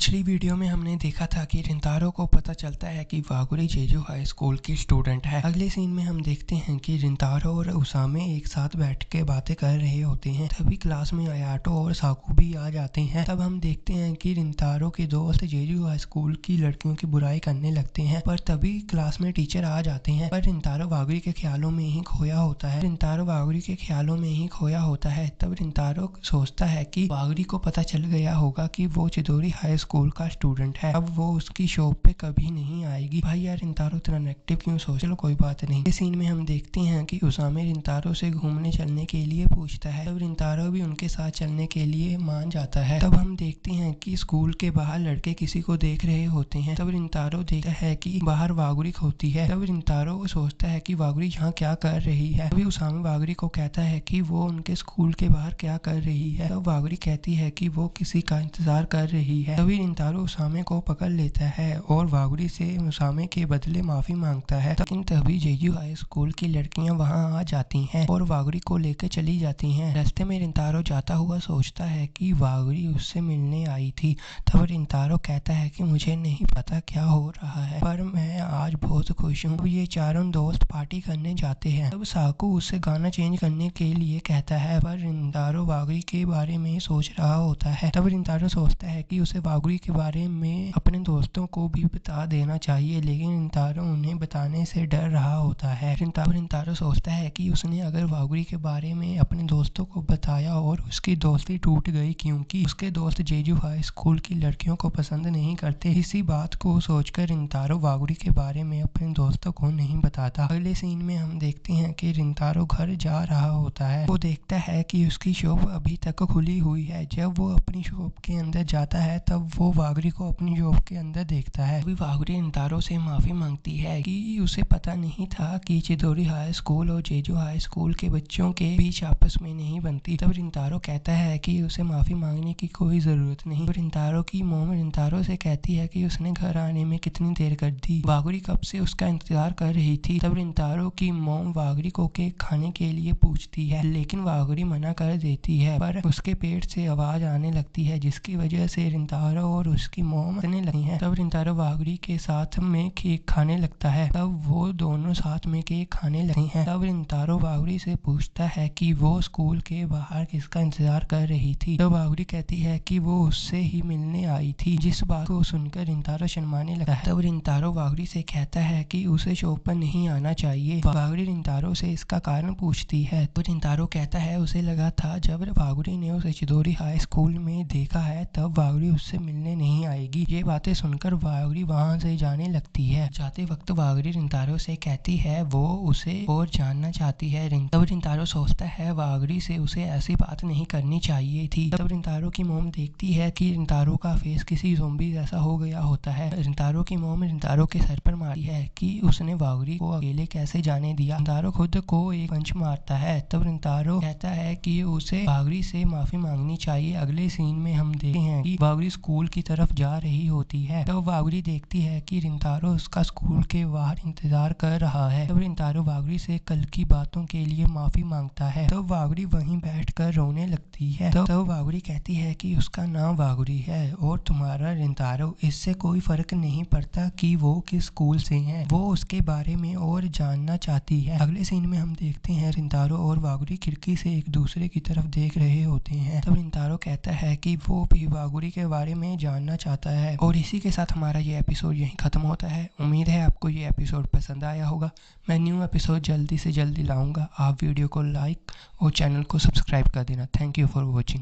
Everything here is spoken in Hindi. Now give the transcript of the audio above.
पिछली वीडियो में हमने देखा था कि रिंतारो को पता चलता है कि वागुरी जेजू हाई स्कूल की स्टूडेंट है। अगले सीन में हम देखते हैं कि रिंतारो और उसामे एक साथ बैठ के बातें कर रहे होते हैं। तभी क्लास में अयाटो और साकू भी आ जाते हैं। तब हम देखते हैं कि रिंतारो के दोस्त जेजू हाई स्कूल की लड़कियों की बुराई करने लगते हैं, पर तभी क्लास में टीचर आ जाते हैं। पर रिंतारो वागुरी के ख्यालों में ही खोया होता है। तब रिंतारो सोचता है कि वागुरी को पता चल गया होगा कि वो चिदोरी हाई स्कूल का स्टूडेंट है, अब वो उसकी शॉप पे कभी नहीं आएगी। भाई यार रिंतारो इतना नेगेटिव क्यों सोच, चलो कोई बात नहीं। इस सीन में हम देखते हैं कि उसामे रिंतारो से घूमने चलने के लिए पूछता है। तब रिंतारो भी उनके साथ चलने के लिए मान जाता है। तब हम देखते हैं कि स्कूल के बाहर लड़के किसी को देख रहे होते हैं। तब रिंतारो देखता है कि बाहर वागुरी होती है। तब रिंतारो सोचता है कि वागुरी यहाँ क्या कर रही है। तभी उसामे वागुरी को कहता है कि वो उनके स्कूल के बाहर क्या कर रही है। तब वागुरी कहती है कि वो किसी का इंतजार कर रही है। तभी रिंतारो उसामे को पकड़ लेता है और वागुरी से उसामे के बदले माफी मांगता है। लेकिन तभी जेजू हाई स्कूल की लड़कियां वहां आ जाती हैं और वागुरी को लेकर चली जाती हैं। रास्ते में रिंतारो जाता हुआ सोचता है कि वागुरी उससे मिलने आई थी। तब रिंतारो कहता है कि मुझे नहीं पता क्या हो रहा है, पर मैं आज बहुत खुश हूँ। ये चारों दोस्त पार्टी करने जाते हैं। तब साकू उससे गाना चेंज करने के लिए कहता है, पर रिंतारो वागुरी के बारे में सोच रहा होता है। तब रिंतारो सोचता है कि उसे वागुरी के बारे में अपने दोस्तों को भी बता देना चाहिए, लेकिन रिंतारो उन्हें बताने से डर रहा होता है। रिंतारो सोचता है कि उसने अगर वागुरी के बारे में अपने दोस्तों को बताया और उसकी दोस्ती टूट गई, क्योंकि उसके दोस्त जेजू हाई स्कूल की लड़कियों को पसंद नहीं करते। इसी बात को सोचकर रिंतारो वागुरी के बारे में अपने दोस्तों को नहीं बताता। अगले सीन में हम देखते हैं कि रिंतारो घर जा रहा होता है। वो देखता है कि उसकी शॉप अभी तक खुली हुई है। जब वो अपनी शॉप के अंदर जाता है तब वो वागुरी को अपनी शॉप के अंदर देखता है। अभी वागुरी रिंतारो से माफी मांगती है कि उसे पता नहीं था कि चिदोरी हाई स्कूल और जेजू हाई स्कूल के बच्चों के बीच आपस में नहीं बनती। तब रिंतारो कहता है कि उसे माफी मांगने की कोई जरूरत नहीं। रिंतारो की मोम रिंतारो से कहती है कि उसने घर आने में कितनी देर कर दी, वागुरी कब से उसका इंतजार कर रही थी। तब रिंतारो की मोम वागुरी को केक खाने के लिए पूछती है, लेकिन वागुरी मना कर देती है। पर उसके पेट से आवाज आने लगती है, जिसकी वजह से रिंतारो और उसकी मोम हंसने लगती हैं। तब रिंतारो वागुरी के साथ में केक खाने लगता है। तब वो दोनों साथ में केक खाने लगते हैं। तब रिंतारो वागुरी से पूछता है कि वो स्कूल के बाहर किसका इंतजार कर रही थी। तब वागुरी कहती है कि वो उससे ही मिलने आई थी। जिस बात को सुनकर रिंतारो शर्माने लगता है। तब रिंतारो वागुरी से कहता है कि उसे शॉप पर नहीं आना चाहिए। वागुरी रिंतारो से इसका कारण पूछती है। तो रिंतारो कहता है उसे लगा था जब वागुरी ने उसे चिदोरी हाई स्कूल में देखा है तब वागुरी उससे मिलने नहीं आएगी। ये बातें सुनकर वागुरी वहां से जाने लगती है। जाते वक्त वागुरी रिंतारो से कहती है वो उसे और जानना चाहती है। तब रिंतारो सोचता है वागुरी से उसे ऐसी बात नहीं करनी चाहिए थी। तब रिंतारो की मोम देखती है कि रिंतारो का फेस किसी ज़ोंबी जैसा हो गया होता है। रिंतारो की मोम रिंतारो के सर पर मारती है कि उसने वागुरी को अकेले कैसे जाने दिया। रिंतारो खुद को एक पंच मारता है। तब रिंतारो कहता है कि उसे वागुरी से माफी मांगनी चाहिए। अगले सीन में हम देखते हैं कि वागुरी स्कूल की तरफ जा रही होती है। तब वागुरी देखती है कि रिंतारो उसका स्कूल के बाहर इंतजार कर रहा है। तब रिंतारो वागुरी से कल की बातों के लिए माफी मांगता है। तब वागुरी वहीं बैठकर रोने लगती है। तब वागुरी कहती है कि उसका नाम वागुरी है और तुम्हारा रिंतारो, इससे कोई फर्क नहीं पड़ता कि वो किस स्कूल से है। वो उसके बारे में और जानना चाहती है। अगले सीन में हम देखते हैं रिंतारो और वागुरी खिड़की से एक दूसरे की तरफ देख रहे होते हैं। तब रिंतारो कहता है कि वो भी वागुरी के बारे में जानना चाहता है। और इसी के साथ हमारा ये एपिसोड यहीं खत्म होता है। उम्मीद है आपको ये एपिसोड पसंद आया होगा। मैं न्यू एपिसोड जल्दी से जल्दी लाऊंगा। आप वीडियो को लाइक और चैनल को सब्सक्राइब कर देना। Thank you for watching.